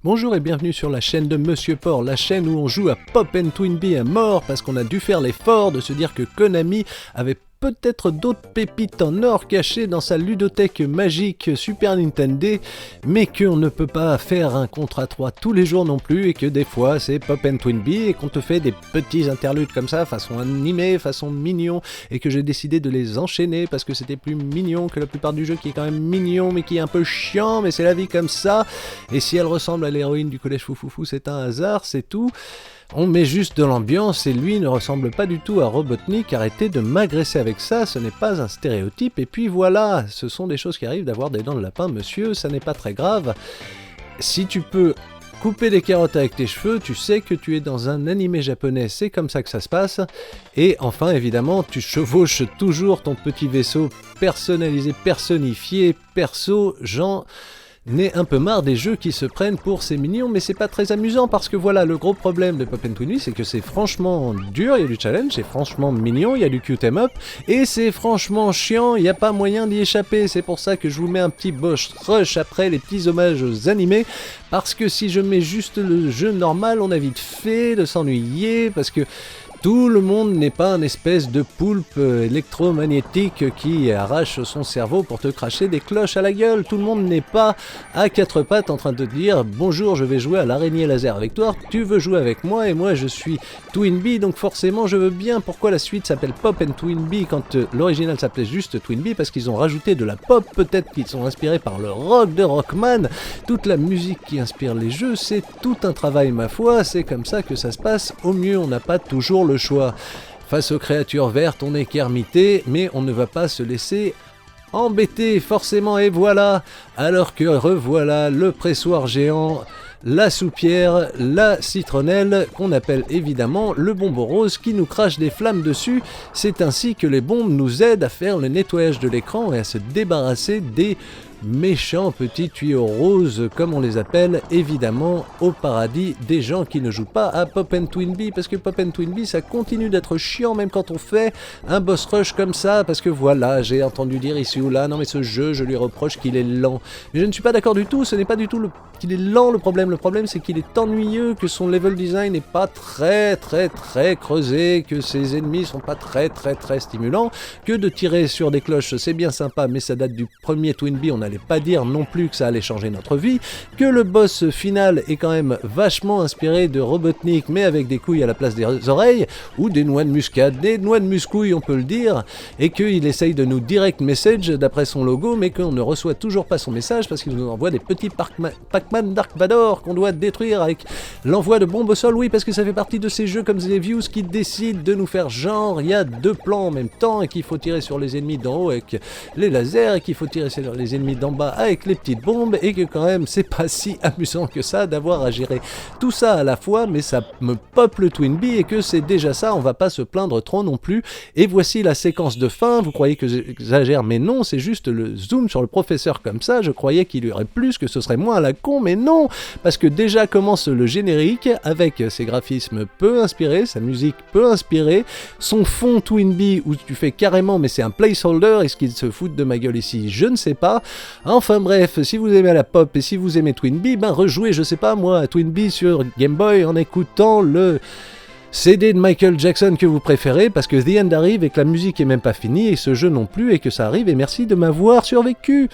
Bonjour et bienvenue sur la chaîne de Monsieur Porc, la chaîne où on joue à Pop & Twinbee à mort parce qu'on a dû faire l'effort de se dire que Konami avait peut-être d'autres pépites en or cachées dans sa ludothèque magique Super Nintendo, mais qu'on ne peut pas faire un contre 3 tous les jours non plus, et que des fois c'est Pop & Twinbee et qu'on te fait des petits interludes comme ça, façon animée, façon mignon, et que j'ai décidé de les enchaîner parce que c'était plus mignon que la plupart du jeu qui est quand même mignon mais qui est un peu chiant, mais c'est la vie comme ça, et si elle ressemble à l'héroïne du collège Foufoufou, c'est un hasard, c'est tout. On met juste de l'ambiance et lui ne ressemble pas du tout à Robotnik, arrêtez de m'agresser avec ça, ce n'est pas un stéréotype, et puis voilà, ce sont des choses qui arrivent d'avoir des dents de lapin, monsieur, ça n'est pas très grave. Si tu peux couper des carottes avec tes cheveux, tu sais que tu es dans un animé japonais, c'est comme ça que ça se passe. Et enfin, évidemment, tu chevauches toujours ton petit vaisseau personnalisé, personnifié, perso, Jean... N'est un peu marre des jeux qui se prennent pour ces mignons, mais c'est pas très amusant parce que voilà, le gros problème de Pop & Twinbee, c'est que c'est franchement dur, il y a du challenge, c'est franchement mignon, il y a du cute 'em up, et c'est franchement chiant, il n'y a pas moyen d'y échapper, c'est pour ça que je vous mets un petit boss rush après les petits hommages aux animés, parce que si je mets juste le jeu normal, on a vite fait de s'ennuyer, parce que tout le monde n'est pas un espèce de poulpe électromagnétique qui arrache son cerveau pour te cracher des cloches à la gueule. Tout le monde n'est pas à quatre pattes en train de te dire « Bonjour, je vais jouer à l'araignée laser avec toi, tu veux jouer avec moi et moi je suis Twinbee, donc forcément je veux bien. » Pourquoi la suite s'appelle Pop & Twinbee quand l'original s'appelait juste Twinbee? Parce qu'ils ont rajouté de la pop, peut-être qu'ils sont inspirés par le rock de Rockman. Toute la musique qui inspire les jeux, c'est tout un travail ma foi, c'est comme ça que ça se passe. Au mieux, on n'a pas toujours le choix. Face aux créatures vertes, on est qu'ermité, mais on ne va pas se laisser embêter forcément, et voilà. Alors que revoilà le pressoir géant, la soupière, la citronnelle, qu'on appelle évidemment le bonbon rose qui nous crache des flammes dessus. C'est ainsi que les bombes nous aident à faire le nettoyage de l'écran et à se débarrasser des méchants petits tuyaux roses, comme on les appelle, évidemment, au paradis des gens qui ne jouent pas à Pop & Twinbee, parce que Pop & Twinbee, ça continue d'être chiant, même quand on fait un boss rush comme ça, parce que voilà, j'ai entendu dire ici ou là, non mais ce jeu, je lui reproche qu'il est lent. Mais je ne suis pas d'accord du tout, ce n'est pas du tout qu'il est lent le problème c'est qu'il est ennuyeux, que son level design n'est pas très creusé, que ses ennemis sont pas très stimulants, que de tirer sur des cloches, c'est bien sympa, mais ça date du premier Twinbee, on n'allait pas dire non plus que ça allait changer notre vie, que le boss final est quand même vachement inspiré de Robotnik, mais avec des couilles à la place des oreilles, ou des noix de muscade, des noix de muscouille on peut le dire, et qu'il essaye de nous direct message d'après son logo, mais qu'on ne reçoit toujours pas son message parce qu'il nous envoie des petits Pac-Man Dark Vador qu'on doit détruire avec l'envoi de bombes au sol, oui, parce que ça fait partie de ces jeux comme The Views qui décident de nous faire genre, il y a deux plans en même temps, et qu'il faut tirer sur les ennemis d'en haut avec les lasers, et qu'il faut tirer sur les ennemis d'en bas avec les petites bombes, et que quand même c'est pas si amusant que ça d'avoir à gérer tout ça à la fois, mais ça me pop le Twinbee, et que c'est déjà ça, on va pas se plaindre trop non plus. Et voici la séquence de fin, vous croyez que j'exagère, mais non, c'est juste le zoom sur le professeur comme ça, je croyais qu'il y aurait plus, que ce serait moins à la con, mais non, parce que déjà commence le générique avec ses graphismes peu inspirés, sa musique peu inspirée, son fond Twinbee où tu fais carrément mais c'est un placeholder, est-ce qu'ils se foutent de ma gueule ici, je ne sais pas. Enfin bref, si vous aimez la pop et si vous aimez Twinbee, ben rejouez, je sais pas moi, à Twinbee sur Game Boy en écoutant le CD de Michael Jackson que vous préférez, parce que The End arrive et que la musique est même pas finie, et ce jeu non plus, et que ça arrive, et merci de m'avoir survécu.